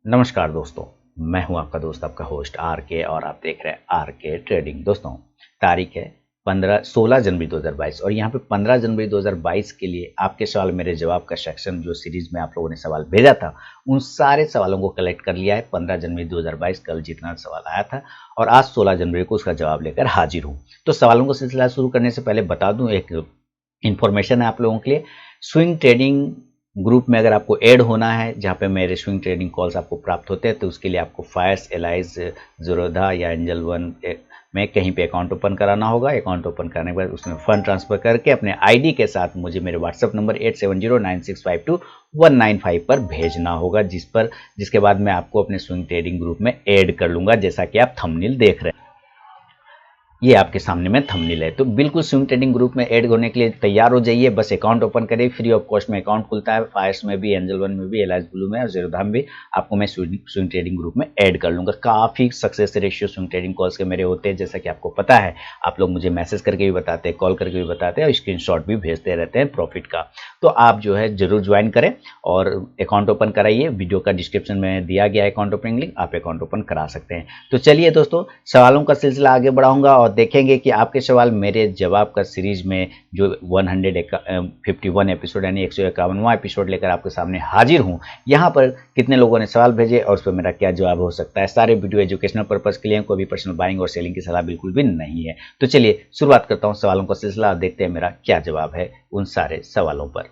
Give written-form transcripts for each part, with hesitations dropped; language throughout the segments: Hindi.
नमस्कार दोस्तों। मैं हूं आपका दोस्त, आपका होस्ट आर के, और आप देख रहे हैं आर के ट्रेडिंग। दोस्तों, तारीख है 16 जनवरी 2022 और यहाँ पे 15 जनवरी 2022 के लिए आपके सवाल मेरे जवाब का सेक्शन, जो सीरीज में आप लोगों ने सवाल भेजा था, उन सारे सवालों को कलेक्ट कर लिया है। 15 जनवरी 2022 कल जितना सवाल आया था, और आज 16 जनवरी को उसका जवाब लेकर हाजिर हूँ। तो सवालों का सिलसिला शुरू करने से पहले बता दूं, एक इन्फॉर्मेशन है आप लोगों के लिए। स्विंग ट्रेडिंग ग्रुप में अगर आपको ऐड होना है, जहाँ पे मेरे स्विंग ट्रेडिंग कॉल्स आपको प्राप्त होते हैं, तो उसके लिए आपको फायर्स, एलाइज, ज़ीरोधा या एंजल वन में कहीं पे अकाउंट ओपन कराना होगा। अकाउंट ओपन करने के बाद उसमें फंड ट्रांसफर करके अपने आईडी के साथ मुझे मेरे व्हाट्सएप नंबर 8709652195 पर भेजना होगा, जिसके बाद मैं आपको अपने स्विंग ट्रेडिंग ग्रुप में ऐड कर लूँगा, जैसा कि आप थंबनेल देख रहे हैं। ये आपके सामने में थंबनेल है। तो बिल्कुल स्विंग ट्रेडिंग ग्रुप में ऐड होने के लिए तैयार हो जाइए। बस अकाउंट ओपन करिए, फ्री ऑफ कॉस्ट में अकाउंट खुलता है। फायर्स में भी, एंजल वन में भी, एलाइज ब्लू में और ज़ीरोधा में भी आपको मैं स्विंग ट्रेडिंग ग्रुप में ऐड कर लूँगा। काफ़ी success ratio swing trading calls के मेरे होते हैं, जैसा कि आपको पता है। आप लोग मुझे मैसेज करके भी बताते हैं, कॉल करके भी बताते हैं, और स्क्रीनशॉट भी भेजते रहते हैं प्रॉफिट का। तो आप जो है ज़रूर ज्वाइन करें और अकाउंट ओपन कराइए। वीडियो का डिस्क्रिप्शन में दिया गया है अकाउंट ओपनिंग लिंक, आप अकाउंट ओपन करा सकते हैं। तो चलिए दोस्तों, सवालों का सिलसिला आगे बढ़ाऊंगा और देखेंगे कि आपके सवाल मेरे जवाब का सीरीज में जो 151 एपिसोड यानी 151वां एपिसोड लेकर आपके सामने हाजिर हूं। यहाँ पर कितने लोगों ने सवाल भेजे और उस पर मेरा क्या जवाब हो सकता है। सारे वीडियो एजुकेशनल पर्पज के लिए, कोई भी पर्सनल बाइंग और सेलिंग की सलाह बिल्कुल भी नहीं है। तो चलिए शुरुआत करता हूँ सवालों का सिलसिला और देखते हैं मेरा क्या जवाब है उन सारे सवालों पर।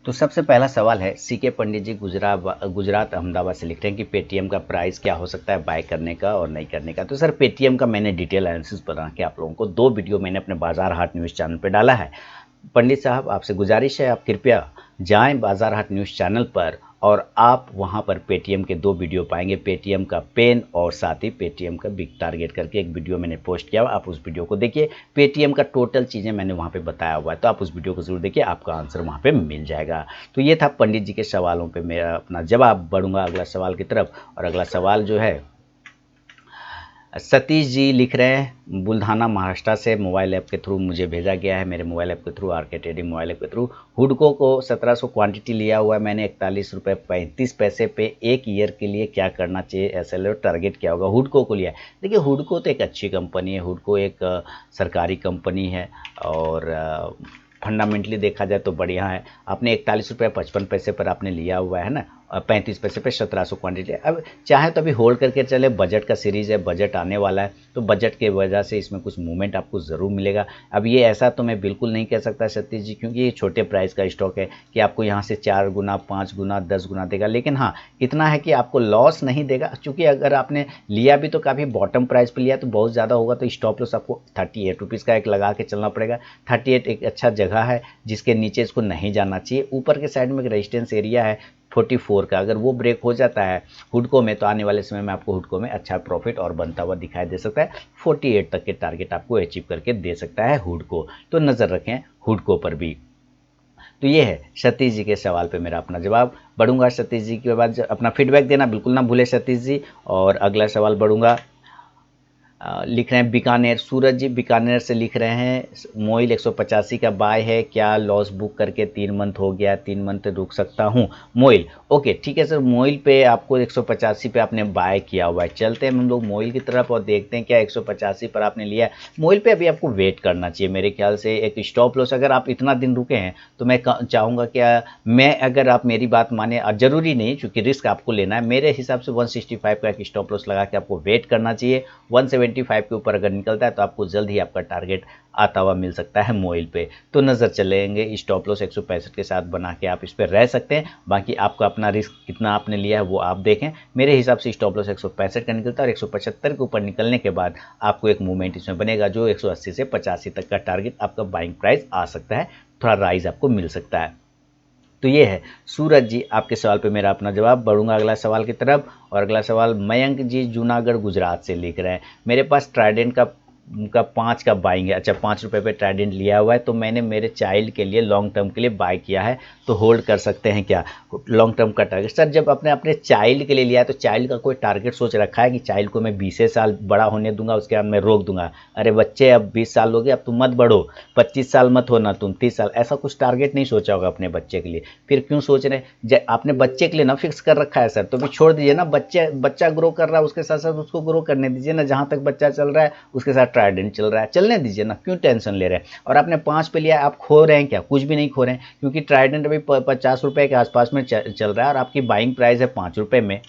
तो सबसे पहला सवाल है, सीके पंडित जी गुजरात अहमदाबाद से लिख रहे हैं कि पेटीएम का प्राइस क्या हो सकता है बाय करने का और नहीं करने का। तो सर, पेटीएम का मैंने डिटेल एनालिसिस बना के आप लोगों को 2 वीडियो मैंने अपने बाजार हाट न्यूज़ चैनल पे डाला है। पंडित साहब, आपसे गुजारिश है, आप कृपया जाएं बाजार हाट न्यूज़ चैनल पर, और आप वहां पर पेटीएम के 2 वीडियो पाएंगे। पेटीएम का पेन और साथ ही पेटीएम का बिग टारगेट करके एक वीडियो मैंने पोस्ट किया हुआ, आप उस वीडियो को देखिए। पेटीएम का टोटल चीज़ें मैंने वहां पे बताया हुआ है, तो आप उस वीडियो को जरूर देखिए, आपका आंसर वहां पे मिल जाएगा। तो ये था पंडित जी के सवालों पर मेरा अपना जवाब। बढ़ूंगा अगला सवाल की तरफ, और अगला सवाल जो है, सतीश जी लिख रहे हैं बुल्ढाना महाराष्ट्र से, मोबाइल ऐप के थ्रू मुझे भेजा गया है, मेरे मोबाइल ऐप के थ्रू, आर के ट्रेडिंग मोबाइल ऐप के थ्रू। हुडको को 1700 क्वांटिटी लिया हुआ है मैंने, 41 रुपये 35 पैसे पे। 1 ईयर के लिए क्या करना चाहिए, एसएलओ टारगेट क्या होगा? हुडको को लिया है। देखिए, हुडको तो एक अच्छी कंपनी है, हुडको एक सरकारी कंपनी है, और फंडामेंटली देखा जाए तो बढ़िया है। आपने 41 रुपये 55 पैसे पर आपने लिया हुआ है ना, 35 पैसे पे 1700 क्वांटिटी। अब चाहे तो अभी होल्ड करके चले, बजट का सीरीज़ है, बजट आने वाला है, तो बजट के वजह से इसमें कुछ मूवमेंट आपको ज़रूर मिलेगा। अब ये ऐसा तो मैं बिल्कुल नहीं कह सकता सतीश जी, क्योंकि ये छोटे प्राइस का स्टॉक है कि आपको यहाँ से 4 गुना 5 गुना 10 गुना देगा। लेकिन हाँ, इतना है कि आपको लॉस नहीं देगा, क्योंकि अगर आपने लिया भी तो काफ़ी बॉटम प्राइस पर लिया तो बहुत ज़्यादा होगा, तो स्टॉप लॉस आपको 38 रुपीज़ का एक लगा के चलना पड़ेगा। 38 एक अच्छा जगह है जिसके नीचे इसको नहीं जाना चाहिए। ऊपर के साइड में एक रेजिस्टेंस एरिया है 44 का, अगर वो ब्रेक हो जाता है हुडको में, तो आने वाले समय में आपको हुडको में अच्छा प्रॉफिट और बनता हुआ दिखाई दे सकता है। 48 तक के टारगेट आपको अचीव करके दे सकता है हुडको, तो नज़र रखें हुडको पर भी। तो ये है सतीश जी के सवाल पे मेरा अपना जवाब। बढ़ूंगा सतीश जी के बाद, अपना फीडबैक देना बिल्कुल ना भूले सतीश जी। और अगला सवाल बढ़ूंगा, लिख रहे हैं बीकानेर, सूरज जी बीकानेर से लिख रहे हैं, मोइल 185 का बाय है, क्या लॉस बुक करके 3 मंथ हो गया, 3 मंथ रुक सकता हूं? मोइल, ओके ठीक है सर। मोइल पे आपको 185 पे आपने बाय किया हुआ है। चलते हैं हम लोग मोइल की तरफ और देखते हैं क्या 185 पर आपने लिया है। मोइल पे अभी आपको वेट करना चाहिए मेरे ख्याल से। एक स्टॉप लॉस, अगर आप इतना दिन रुके हैं तो मैं चाहूँगा क्या, मैं अगर आप मेरी बात माने, जरूरी नहीं चूँकि रिस्क आपको लेना है, मेरे हिसाब से 165 का एक स्टॉप लॉस लगा के आपको वेट करना चाहिए। 175 के ऊपर अगर निकलता है तो आपको जल्द ही आपका टारगेट आता हुआ मिल सकता है मोइल पे। तो नज़र चलेंगे, स्टॉप लॉस 165 के साथ बना के आप इस पर रह सकते हैं। बाकी आपका अपना रिस्क कितना आपने लिया है वो आप देखें। मेरे हिसाब से स्टॉप लॉस 165 का निकलता है, और 175 के ऊपर निकलने के बाद आपको एक मूवमेंट इसमें बनेगा, जो 180 से 85 तक का टारगेट आपका बाइंग प्राइस आ सकता है, थोड़ा राइज आपको मिल सकता है। तो ये है सूरज जी आपके सवाल पे मेरा अपना जवाब। बढ़ूंगा अगला सवाल की तरफ, और अगला सवाल मयंक जी जूनागढ़ गुजरात से लिख रहे हैं, मेरे पास ट्राइडेंट का का 5 का बाइंग है, अच्छा 5 रुपये पे ट्राइडेंट लिया हुआ है, तो मैंने मेरे चाइल्ड के लिए लॉन्ग टर्म के लिए बाय किया है, तो होल्ड कर सकते हैं क्या लॉन्ग टर्म का टारगेट। सर जब अपने अपने चाइल्ड के लिए लिया है तो चाइल्ड का कोई टारगेट सोच रखा है कि चाइल्ड को मैं 20 साल बड़ा होने दूंगा, उसके बाद मैं रोक दूंगा, अरे बच्चे अब 20 साल हो गए अब तुम मत बढ़ो, 25 साल मत होना तुम, 30 साल, ऐसा कुछ टारगेट नहीं सोचा होगा अपने बच्चे के लिए। फिर क्यों सोच रहे हैं, आपने बच्चे के लिए ना फिक्स कर रखा है सर, तो भी छोड़ दीजिए ना, बच्चा ग्रो कर रहा है उसके साथ साथ उसको ग्रो करने दीजिए ना, जहां तक बच्चा चल रहा है उसके साथ ट्राइडेंट चल रहा है, चलने दीजिए ना, क्यों टेंशन ले रहे हैं। और आपने 5 पे लिया, आप खो रहे हैं क्या, कुछ भी नहीं खो रहे हैं, क्योंकि ट्राइडेंट अभी 50 रुपए के आसपास में चल रहा है और आपकी बाइंग प्राइस है 5 रुपए में,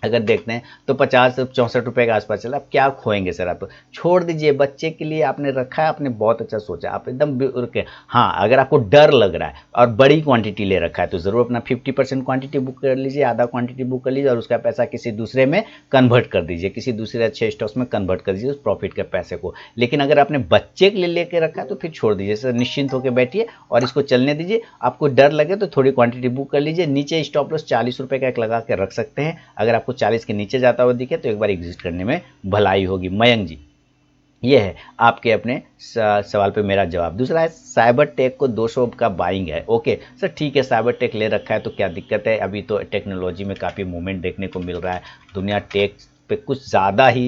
अगर देखते हैं तो 50 64 रुपए के आसपास चला, आप क्या खोएंगे सर, आप छोड़ दीजिए, बच्चे के लिए आपने रखा है, आपने बहुत अच्छा सोचा, आप एकदम रुके। हाँ अगर आपको डर लग रहा है और बड़ी क्वांटिटी ले रखा है तो जरूर अपना 50% क्वांटिटी बुक कर लीजिए, आधा क्वांटिटी बुक कर लीजिए और उसका पैसा किसी दूसरे में कन्वर्ट कर दीजिए, किसी दूसरे अच्छे स्टॉक्स में कन्वर्ट कर दीजिए उस प्रॉफिट के पैसे को। लेकिन अगर आपने बच्चे के लिए लेके रखा है तो फिर छोड़ दीजिए सर, निश्चिंत होकर बैठिए और इसको चलने दीजिए। आपको डर लगे तो थोड़ी क्वांटिटी बुक कर लीजिए, नीचे स्टॉप लॉस 40 रुपए का एक लगा के रख सकते हैं, अगर आपको 40 के नीचे जाता हुआ दिखे तो एक बार एग्जिट करने में भलाई होगी। मयंक जी ये है आपके अपने सवाल पे मेरा जवाब। दूसरा है साइबर टेक को 200 का बाइंग है, ओके सर ठीक है, साइबर टेक ले रखा है तो क्या दिक्कत है, अभी तो टेक्नोलॉजी में काफ़ी मूवमेंट देखने को मिल रहा है, दुनिया टेक पे कुछ ज़्यादा ही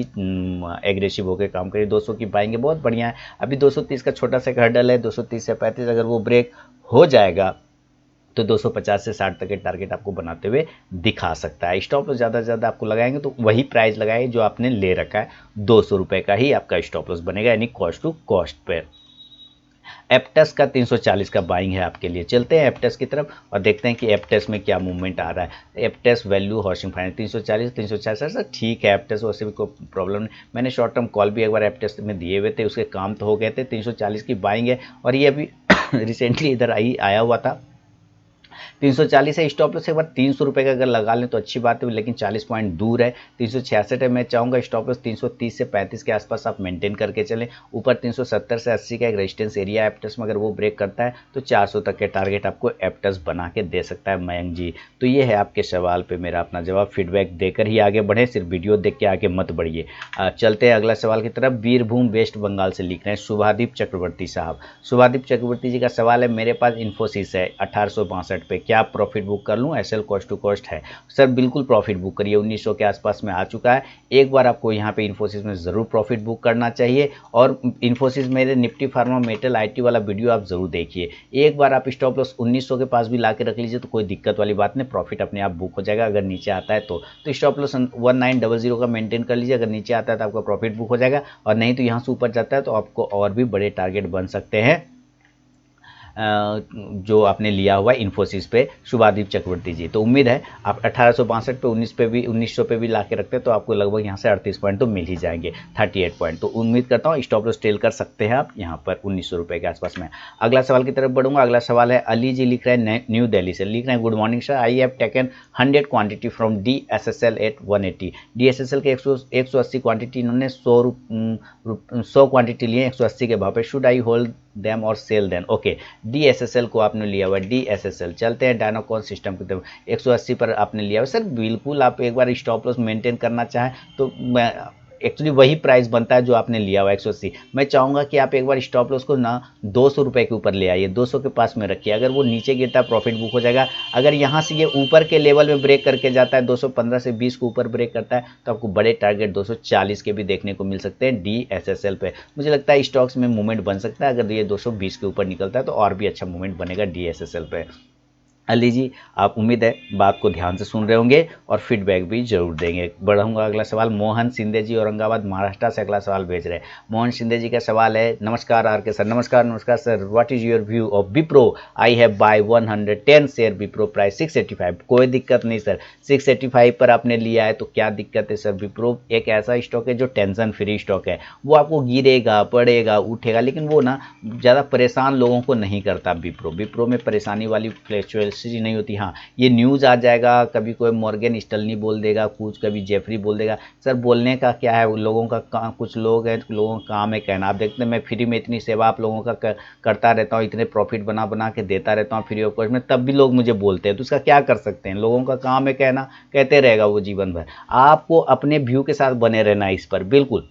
एग्रेसिव होकर काम करिए, 200 की बाइंग है बहुत बढ़िया है। अभी 230 का छोटा सा हर्डल है, 230 से 35 अगर वो ब्रेक हो जाएगा तो 250 से 60 तक के टारगेट आपको बनाते हुए दिखा सकता है। स्टॉप लॉस ज़्यादा से ज़्यादा आपको लगाएंगे तो वही प्राइस लगाए जो आपने ले रखा है, 200 रुपये का ही आपका स्टॉप लॉस बनेगा, यानी कॉस्ट टू कॉस्ट पे। एप्टेस का 340 का बाइंग है आपके लिए, चलते हैं एप्टेस की तरफ और देखते हैं कि एप्टेस में क्या मूवमेंट आ रहा है। एप्टेस वैल्यू हाउसिंग फाइनेंस 340 सर ठीक है, एप्टेस वैसे भी कोई प्रॉब्लम नहीं, मैंने शॉर्ट टर्म कॉल भी एक बार एप्टेस में दिए हुए थे, उसके काम तो हो गए थे, 340 की बाइंग है और ये अभी रिसेंटली इधर आया हुआ था 340 है स्टॉप लॉस, एक बार 300 रुपये का अगर लगा लें तो अच्छी बात है, लेकिन 40 पॉइंट दूर है, 366 है, मैं चाहूँगा स्टॉप लॉस 330 से 35 के आसपास आप मेंटेन करके चलें, ऊपर 370 से 80 का एक रेजिस्टेंस एरिया एप्टेस में अगर वो ब्रेक करता है तो 400 तक के टारगेट आपको एप्टेस बना के दे सकता है मयंक जी। तो ये है आपके सवाल पर मेरा अपना जवाब, फीडबैक देकर ही आगे बढ़े, सिर्फ वीडियो देख के आगे मत बढ़िए। चलते हैं अगला सवाल की तरफ। बीरभूम वेस्ट बंगाल से लिख रहे हैं शुभादीप चक्रवर्ती साहब। शुभादीप चक्रवर्ती जी का सवाल है, मेरे पास इन्फोसिस है 1862 पे, क्या प्रॉफिट बुक कर लूँ, एसएल कॉस्ट टू कॉस्ट है। सर बिल्कुल प्रॉफिट बुक करिए, 1900 के आसपास में आ चुका है, एक बार आपको यहाँ पे इन्फोसिस में ज़रूर प्रॉफिट बुक करना चाहिए। और इन्फोसिस मेरे निफ्टी फार्मा मेटल आईटी वाला वीडियो आप ज़रूर देखिए, एक बार आप स्टॉप लॉस 1900 के पास भी ला के रख लीजिए तो कोई दिक्कत वाली बात नहीं, प्रॉफिट अपने आप बुक हो जाएगा। अगर नीचे आता है तो स्टॉप लॉस 1900 का मेंटेन कर लीजिए, अगर नीचे आता है तो आपका प्रॉफिट बुक हो जाएगा, और नहीं तो यहाँ से ऊपर जाता है तो आपको और भी बड़े टारगेट बन सकते हैं जो आपने लिया हुआ है इन्फोसिस पे शुभादीप चक्रवर्ती जी। तो उम्मीद है आप 1862 पे 1900 पे भी ला के रखते हैं तो आपको लगभग यहाँ से 38 पॉइंट तो मिल ही जाएंगे, 38 पॉइंट। तो उम्मीद करता हूँ स्टॉप लॉस टेल कर सकते हैं आप यहाँ पर 1900 रुपये के आसपास में। अगला सवाल की तरफ बढ़ूंगा। अगला सवाल है अली जी लिख रहे हैं न्यू दिल्ली से, लिख रहे हैं good morning sir, I have taken 100 quantity from DSSL at 180। DSSL के 180 क्वांटिटी इन्होंने 100 क्वांटिटी लिए 180 के भाव पे, शुड आई होल्ड देम और सेल देन। ओके DSSL को आपने लिया हुआ है, DSSL चलते हैं डायनाकॉन सिस्टम की तरफ, 180 पर आपने लिया हुआ सर, बिल्कुल आप एक बार स्टॉप लॉस मेंटेन करना चाहें तो एक्चुअली वही प्राइस बनता है जो आपने लिया हुआ 180। मैं चाहूँगा कि आप एक बार स्टॉप लॉस को ना 200 रुपये के ऊपर ले आइए, 200 के पास में रखिए, अगर वो नीचे गिरता है प्रॉफिट बुक हो जाएगा। अगर यहाँ से ये ऊपर के लेवल में ब्रेक करके जाता है 215 से 20 के ऊपर ब्रेक करता है तो आपको बड़े टारगेट 240 के भी देखने को मिल सकते हैं DSSL पे। मुझे लगता है स्टॉक्स में मूवमेंट बन सकता है, अगर ये 220 के ऊपर निकलता है तो और भी अच्छा मूवमेंट बनेगा DSSL पे। अली जी आप उम्मीद है बात को ध्यान से सुन रहे होंगे और फीडबैक भी जरूर देंगे। बढ़ाऊंगा अगला सवाल, मोहन सिंधे जी औरंगाबाद महाराष्ट्र से अगला सवाल भेज रहे हैं। मोहन सिंधे जी का सवाल है, नमस्कार आर के सर, नमस्कार sir, what is your view of Wipro, I have buy 110 share Wipro, price 685। कोई दिक्कत नहीं सर, 685 पर आपने लिया है तो क्या दिक्कत है सर। विप्रो एक ऐसा स्टॉक है जो टेंशन फ्री स्टॉक है, वो आपको गिरेगा पड़ेगा उठेगा लेकिन वो ना ज़्यादा परेशान लोगों को नहीं करता। विप्रो में परेशानी वाली फ्लैक्चुएशन नहीं होती। हाँ ये न्यूज़ आ जाएगा, कभी कोई मॉर्गन स्टैनली बोल देगा कुछ, कभी जेफरी बोल देगा, सर बोलने का क्या है, लोगों का काम, कुछ लोग हैं लोगों का काम है कहना। आप देखते हैं मैं फ्री में इतनी सेवा आप लोगों का करता रहता हूँ, इतने प्रॉफिट बना के देता रहता हूँ फ्री ऑफ कॉस्ट में, तब भी लोग मुझे बोलते हैं, तो उसका क्या कर सकते हैं, लोगों का काम है कहना, कहते रहेगा वो जीवन भर। आपको अपने व्यू के साथ बने रहना इस पर, बिल्कुल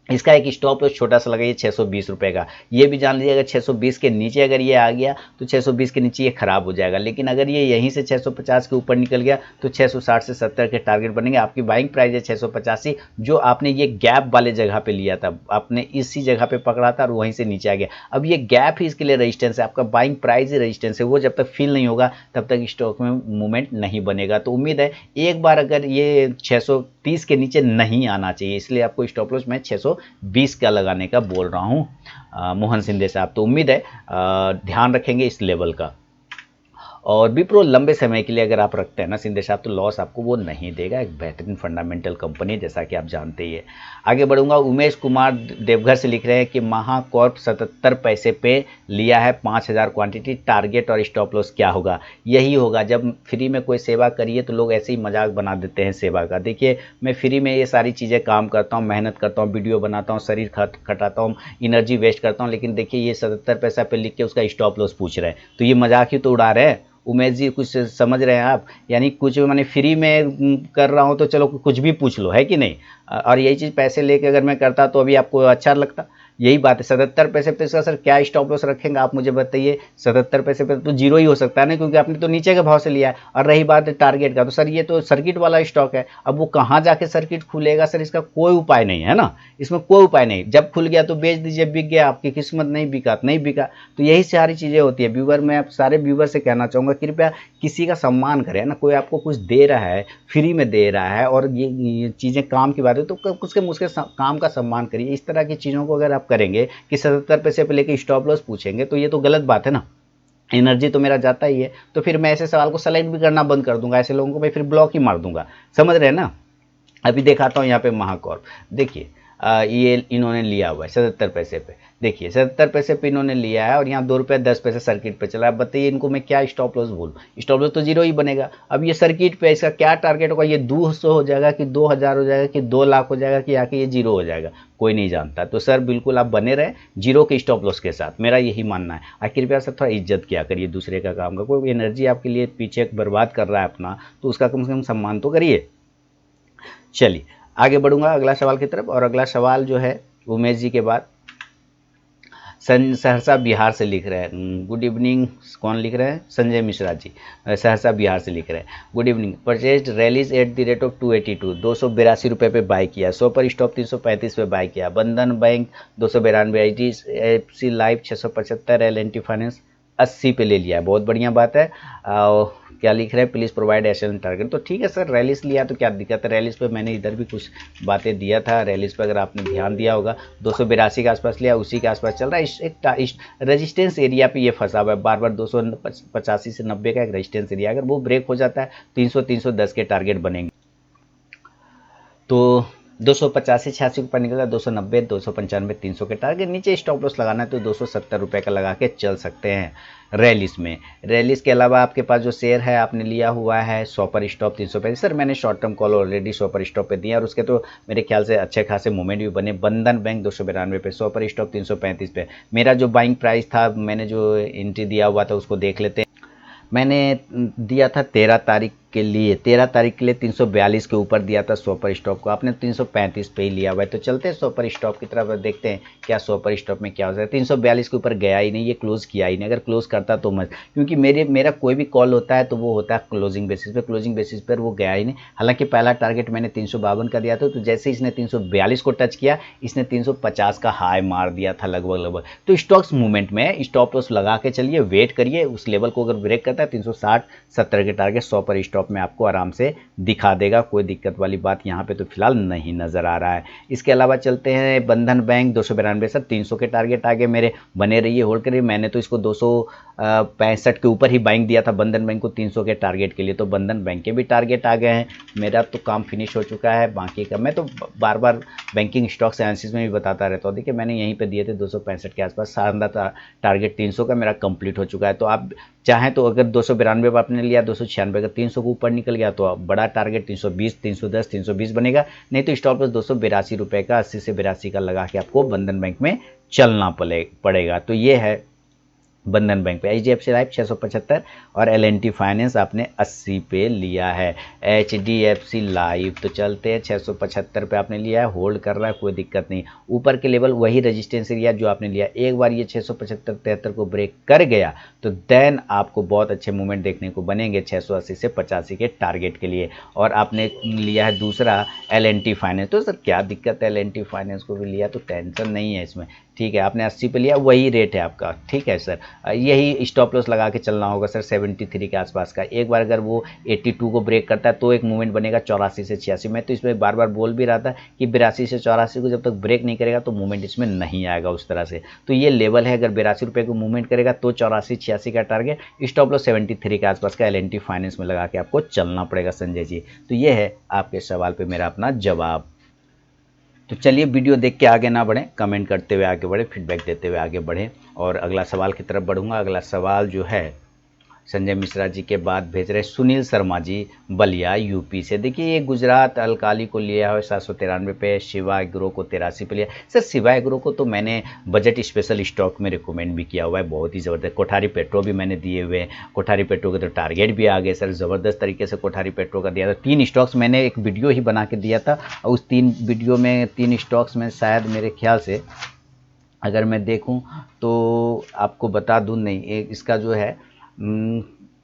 इसका एक स्टॉप लॉस छोटा सा लगाइए 620 रुपये का। ये भी जान लीजिए अगर 620 के नीचे अगर ये आ गया तो 620 के नीचे ये खराब हो जाएगा, लेकिन अगर ये यहीं से 650 के ऊपर निकल गया तो 660 से 70 के टारगेट बनेंगे। आपकी बाइंग प्राइस है 685, जो आपने ये गैप वाले जगह पे लिया था, आपने इसी जगह पे पकड़ा था और वहीं से नीचे आ गया। अब ये गैप ही इसके लिए रजिस्टेंस है, आपका बाइंग प्राइस ही रजिस्टेंस है। वो जब तक फिल नहीं होगा तब तक स्टॉक में मूवमेंट नहीं बनेगा। तो उम्मीद है एक बार अगर ये 630 के नीचे नहीं आना चाहिए, इसलिए आपको स्टॉप लॉस मैं 620 का लगाने का बोल रहा हूँ मोहन सिंधे साहब। तो उम्मीद है ध्यान रखेंगे इस लेवल का। और विप्रो लंबे समय के लिए अगर आप रखते हैं ना सिंधे साहब, तो लॉस आपको वो नहीं देगा। एक बेहतरीन फंडामेंटल कंपनी है जैसा कि आप जानते ही है। आगे बढ़ूंगा। उमेश कुमार देवघर से लिख रहे हैं कि महाकॉर्प 77 पैसे पे लिया है 5000 क्वांटिटी, टारगेट और स्टॉप लॉस क्या होगा? यही होगा, जब फ्री में कोई सेवा करिए तो लोग ऐसे ही मजाक बना देते हैं सेवा का। देखिए मैं फ्री में ये सारी चीज़ें काम करता हूँ, मेहनत करता हूँ, वीडियो बनाता हूँ, शरीर खटाता हूँ, एनर्जी वेस्ट करता हूँ, लेकिन देखिए ये 77 पैसा पे लिख के उसका स्टॉप लॉस पूछ रहे हैं, तो ये मजाक ही तो उड़ा रहे हैं। उमेश जी कुछ समझ रहे हैं आप? यानी कुछ मैंने फ्री में कर रहा हूँ तो चलो कुछ भी पूछ लो, है कि नहीं? और यही चीज़ पैसे लेके अगर मैं करता तो अभी आपको अच्छा लगता। यही बात है। 77 पैसे पे इसका सर क्या स्टॉप लॉस रखेंगे आप मुझे बताइए? 77 पैसे पे तो जीरो ही हो सकता है ना, क्योंकि आपने तो नीचे के भाव से लिया है। और रही बात टारगेट का, तो सर ये तो सर्किट वाला स्टॉक है, अब वो कहाँ जाके सर्किट खुलेगा सर, इसका कोई उपाय नहीं है ना, इसमें कोई उपाय नहीं। जब खुल गया तो बेच दीजिए, बिक गया, आपकी किस्मत, नहीं बिका तो नहीं बिका। तो यही सारी चीज़ें होती है। व्यूवर, मैं आप सारे व्यूवर से कहना चाहूँगा कृपया किसी का सम्मान करें ना। कोई आपको कुछ दे रहा है, फ्री में दे रहा है, और ये चीज़ें काम की बात है तो उसके मुझके काम का सम्मान करिए। इस तरह की चीज़ों को अगर आप करेंगे कि 77 पैसे पे लेके स्टॉप लॉस पूछेंगे तो ये तो गलत बात है ना। एनर्जी तो मेरा जाता ही है। तो फिर मैं ऐसे सवाल को सेलेक्ट भी करना बंद कर दूंगा, ऐसे लोगों को मैं फिर ब्लॉक ही मार दूंगा। समझ रहे हैं ना? अभी दिखाता हूँ यहाँ पे महाकौर, देखिए ये इन्होंने लिया हुआ है 77 पैसे पे। देखिए 77 पैसे पे इन्होंने लिया है और यहाँ 2 रुपये 10 पैसे सर्किट पे चला है। अब बताइए इनको मैं क्या स्टॉप लॉस बोलूँ? स्टॉप लॉस तो जीरो ही बनेगा। अब ये सर्किट पे इसका क्या टारगेट होगा? ये 200 हो जाएगा कि 2000 हो जाएगा कि 2 लाख हो जाएगा कि आके ये जीरो हो जाएगा? कोई नहीं जानता। तो सर बिल्कुल आप बने रहे जीरो के स्टॉप लॉस के साथ, मेरा यही मानना है। कृपया सर थोड़ा इज्जत किया करिए दूसरे का काम का। कोई एनर्जी आपके लिए पीछे बर्बाद कर रहा है अपना, तो उसका कम से कम सम्मान तो करिए। चलिए आगे बढ़ूंगा अगला सवाल की तरफ। और अगला सवाल जो है उमेश जी के बाद सहरसा बिहार से लिख रहे हैं। Good evening. कौन लिख रहे हैं? संजय मिश्रा जी सहरसा बिहार से लिख रहे हैं। Good evening. Purchase rallies at the rate of 282, 282 रुपये पे बाय किया। 100 पर स्टॉप 335 पे बाय किया। बंधन bank 292, HDFC life 675, L&T finance 80 पे ले लिया है। बहुत बढ़िया बात है। क्या लिख रहे हैं? Please provide ascent target. तो ठीक है सर, रैलीस लिया तो क्या दिक्कत है? रैलीस पे मैंने इधर भी कुछ बातें दिया था। रैलीस पे अगर आपने ध्यान दिया होगा 282 के आसपास लिया, उसी के आसपास चल रहा है। एक रेजिस्टेंस एरिया पे ये फंसा हुआ है बार बार। 285 से 90 का एक रेजिस्टेंस एरिया, अगर वो ब्रेक हो जाता है 300 310 के टारगेट बनेंगे। तो 285 86 ऊपर निकला, 290 295 300 के टारगेट। नीचे स्टॉप लॉस लगाना है तो 270 रुपये का लगा के चल सकते हैं रैलिस में। रैलिस के अलावा आपके पास जो शेयर है आपने लिया हुआ है 100 पर स्टॉप 300 पे। सर मैंने शॉर्ट टर्म कॉल ऑलरेडी 100 पर स्टॉप पे दिया और उसके तो मेरे ख्याल से अच्छे खासे मूवमेंट भी बने। बंधन बैंक 292 पे, 100 पर स्टॉप 335 पे। मेरा जो बाइंग प्राइस था, मैंने जो एंट्री दिया हुआ था उसको देख लेते हैं। मैंने दिया था 13 तारीख के लिए, 13 तारीख के लिए 342 के ऊपर दिया था 100 पर स्टॉप को। आपने 335 पे ही लिया हुआ है। तो चलते हैं 100 पर स्टॉप की तरफ, देखते हैं क्या 100 पर स्टॉप में क्या हो सकता है। 342 के ऊपर गया ही नहीं, ये क्लोज किया ही नहीं। अगर क्लोज करता तो मत, क्योंकि मेरा कोई भी कॉल होता है तो वो होता है क्लोजिंग बेसिस पे। क्लोजिंग बेसिस पर वो गया ही नहीं। हालांकि पहला टारगेट मैंने 352 का दिया था, तो जैसे इसने 342 को टच किया, इसने 350 का हाई मार दिया था लगभग। तो स्टॉक्स मूवमेंट में स्टॉप लॉस लगा के चलिए, वेट करिए। उस लेवल को अगर ब्रेक करता है 360 70 के टारगेट 100 पर स्टॉप में आपको आराम से दिखा देगा। कोई दिक्कत वाली बात यहाँ पे तो फिलहाल नहीं नजर आ रहा है। इसके अलावा चलते हैं बंधन बैंक 292। सर 300 के टारगेट आगे मेरे, बने रहिए, होल्ड करिए। मैंने तो इसको 265 के ऊपर ही बाइंग दिया था बंधन बैंक को 300 के टारगेट के लिए। तो बंधन बैंक के भी टारगेट आ गए हैं। मेरा तो काम फिनिश हो चुका है। बाकी का मैं तो बार बार बैंकिंग स्टॉक्स एनालिसिस में भी बताता रहता हूँ। देखिए मैंने यहीं पे दिए थे 265 के आसपास। शानदार टारगेट 300 का मेरा कंप्लीट हो चुका है। तो आप चाहें तो अगर 292 पर आपने लिया, 296 अगर 300 को ऊपर निकल गया तो बड़ा टारगेट 320 310 320 बनेगा। नहीं तो स्टॉप लॉस 282 रुपये का 80 से 82 का लगा के आपको बंधन बैंक में चलना पड़ेगा। तो ये है बंधन बैंक पे, HDFC लाइफ 675 और L&T फाइनेंस आपने 80 पे लिया है। HDFC लाइफ तो चलते हैं 675 पे आपने लिया है, होल्ड कर रहा है, कोई दिक्कत नहीं। ऊपर के लेवल वही रेजिस्टेंस एरिया जो आपने लिया, एक बार ये 675-73 को ब्रेक कर गया तो देन आपको बहुत अच्छे मूवमेंट देखने को बनेंगे 680 से 85 के टारगेट के लिए। और आपने लिया है दूसरा L&T फाइनेंस, तो सर क्या दिक्कत है, L&T फाइनेंस को भी लिया तो टेंशन नहीं है इसमें, ठीक है। आपने 80 पे लिया, वही रेट है आपका, ठीक है सर। यही स्टॉप लॉस लगा के चलना होगा सर 73 के आसपास का। एक बार अगर वो 82 को ब्रेक करता है तो एक मूवमेंट बनेगा 84 से 86 में। तो इसमें बार बार बोल भी रहा था कि 82 से 84 को जब तक ब्रेक नहीं करेगा तो मूवमेंट इसमें नहीं आएगा उस तरह से। तो ये लेवल है, अगर 82 रुपये को मूवमेंट करेगा तो 84-86 का टारगेट, स्टॉप लॉस 73 के आसपास का L&T फाइनेंस में लगा के आपको चलना पड़ेगा संजय जी। तो ये है आपके सवाल पर मेरा अपना जवाब। तो चलिए वीडियो देख के आगे ना बढ़ें, कमेंट करते हुए आगे बढ़े, फीडबैक देते हुए आगे बढ़ें और अगला सवाल की तरफ बढ़ूंगा। अगला सवाल जो है संजय मिश्रा जी के बाद भेज रहे सुनील शर्मा जी बलिया यूपी से। देखिए ये गुजरात अल्काली को लिया है 793 पे, शिवा एग्रो को 83 पे लिया। सर शिवा एग्रो को तो मैंने बजट स्पेशल स्टॉक में रिकमेंड भी किया हुआ है, बहुत ही ज़बरदस्त। कोठारी पेट्रो भी मैंने दिए हुए हैं, कोठारी पेट्रो के तो टारगेट भी आ गए सर, ज़बरदस्त तरीके से कोठारी पेट्रो का दिया था। 3 स्टॉक्स मैंने एक वीडियो ही बना के दिया था और उस 3 वीडियो में 3 स्टॉक्स में शायद मेरे ख्याल से अगर मैं देखूं तो आपको बता दूं, नहीं एक इसका जो है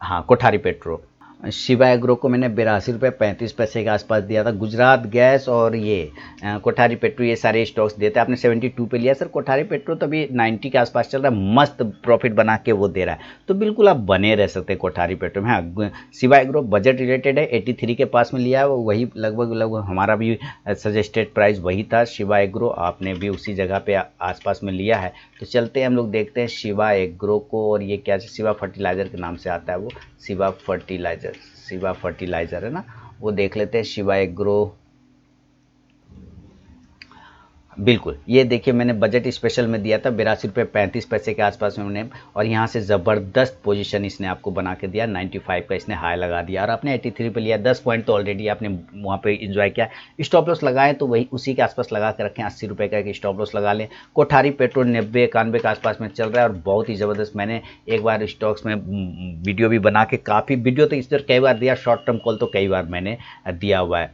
हाँ कोठारी पेट्रो, शिवा एग्रो को मैंने 82 रुपये 35 पैसे के आसपास दिया था। गुजरात गैस और ये कोठारी पेट्रो, ये सारे स्टॉक्स देते हैं। आपने 72 पे लिया सर। कोठारी पेट्रो तो अभी 90 के आसपास चल रहा है, मस्त प्रॉफिट बना के वो दे रहा है, तो बिल्कुल आप बने रह सकते हैं कोठारी पेट्रो में। हाँ शिवा एग्रो बजट रिलेटेड है, 83 के पास में लिया है, वही लगभग हमारा भी सजेस्टेड प्राइस वही था। शिवा एग्रो आपने भी उसी जगह पे आसपास में लिया है। तो चलते हैं हम लोग देखते हैं शिवा एग्रो को, और ये क्या शिवा फर्टिलाइज़र के नाम से आता है, वो शिवा फर्टिलाइज़र है ना, वो देख लेते हैं शिवा एग्रो। बिल्कुल ये देखिए मैंने बजट स्पेशल में दिया था 82 रुपये 35 पैसे के आसपास में मैंने, और यहाँ से ज़बरदस्त पोजीशन इसने आपको बना के दिया, 95 का इसने हाई लगा दिया और आपने 83 पे लिया। 10 पॉइंट तो ऑलरेडी आपने वहाँ पे इंजॉय किया। स्टॉप लॉस लगाएं तो वही उसी के आसपास लगा के रखें, 80 रुपये का एक स्टॉप लॉस लगा लें। कोठारी पेट्रोल 90-91 के आसपास में चल रहा है और बहुत ही ज़बरदस्त। मैंने एक बार स्टॉक्स में वीडियो भी बना के, काफ़ी वीडियो तो इस तरह कई बार दिया, शॉर्ट टर्म कॉल तो कई बार मैंने दिया हुआ है।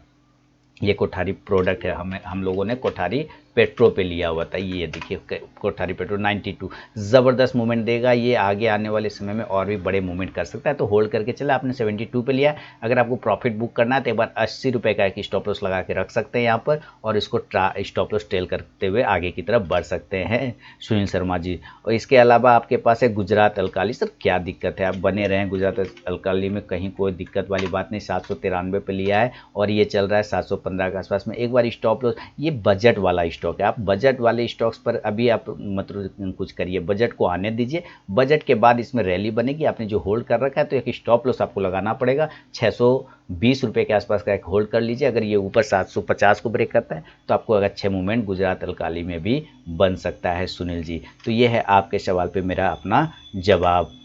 ये कोठारी प्रोडक्ट है, हम लोगों ने कोठारी पेट्रो पे लिया हुआ था। ये देखिए कोठारी पेट्रो 92 ज़बरदस्त मूवमेंट देगा, ये आगे आने वाले समय में और भी बड़े मूवमेंट कर सकता है, तो होल्ड करके चला। आपने 72 पे लिया, अगर आपको प्रॉफिट बुक करना है तो एक बार 80 रुपये का एक स्टॉप लॉस लगा के रख सकते हैं यहाँ पर, और इसको स्टॉप लॉस टेल करते हुए आगे की तरफ बढ़ सकते हैं सुनील शर्मा जी। और इसके अलावा आपके पास है गुजरात अल्काली। सर क्या दिक्कत है, आप बने रहें गुजरात अल्काली में, कहीं कोई दिक्कत वाली बात नहीं। 793 पे लिया है और ये चल रहा है 715 के आसपास में। एक बार स्टॉप लॉस, ये बजट वाला स्टॉक है, आप बजट वाले स्टॉक्स पर अभी आप मतलब कुछ करिए, बजट को आने दीजिए, बजट के बाद इसमें रैली बनेगी। आपने जो होल्ड कर रखा है तो एक स्टॉप लॉस आपको लगाना पड़ेगा, 620 रुपये के आसपास का एक होल्ड कर लीजिए। अगर ये ऊपर 750 को ब्रेक करता है तो आपको अगर अच्छे मूवमेंट गुजरात अल्काली में भी बन सकता है सुनील जी। तो ये है आपके सवाल पर मेरा अपना जवाब।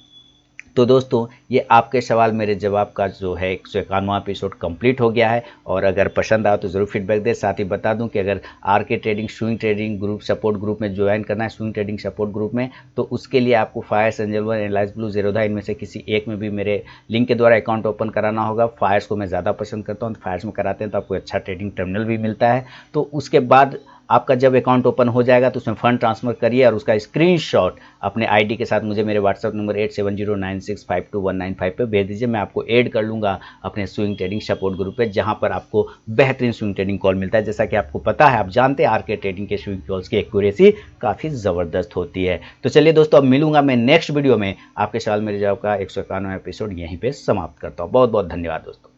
तो दोस्तों ये आपके सवाल मेरे जवाब का जो है 151वां एपिसोड कंप्लीट हो गया है, और अगर पसंद आया तो ज़रूर फीडबैक दें। साथ ही बता दूं कि अगर R K trading swing trading group support group में ज्वाइन करना है, स्विंग ट्रेडिंग सपोर्ट ग्रुप में, तो उसके लिए आपको Fyers, Angel One, analyse blue, Zerodha, इनमें से किसी एक में भी मेरे लिंक के द्वारा अकाउंट ओपन कराना होगा। फायर्स को मैं ज़्यादा पसंद करता हूँ, तो फायर्स में कराते हैं तो आपको अच्छा ट्रेडिंग टर्मिनल भी मिलता है। तो उसके बाद आपका जब अकाउंट ओपन हो जाएगा तो उसमें फ़ंड ट्रांसफ़र करिए और उसका स्क्रीनशॉट अपने आईडी के साथ मुझे मेरे व्हाट्सएप नंबर 8709652195 पे भेज दीजिए। मैं आपको ऐड कर लूँगा अपने स्विंग ट्रेडिंग सपोर्ट ग्रुप पे, जहाँ पर आपको बेहतरीन स्विंग ट्रेडिंग कॉल मिलता है। जैसा कि आपको पता है, आप जानते हैं आरके ट्रेडिंग के स्विंग कॉल्स की एक्यूरेसी काफ़ी ज़बरदस्त होती है। तो चलिए दोस्तों, अब मिलूंगा मैं नेक्स्ट वीडियो में। आपके सवाल मेरे जवाब का 151वां एपिसोड यहीं पर समाप्त करता हूँ। बहुत बहुत धन्यवाद दोस्तों।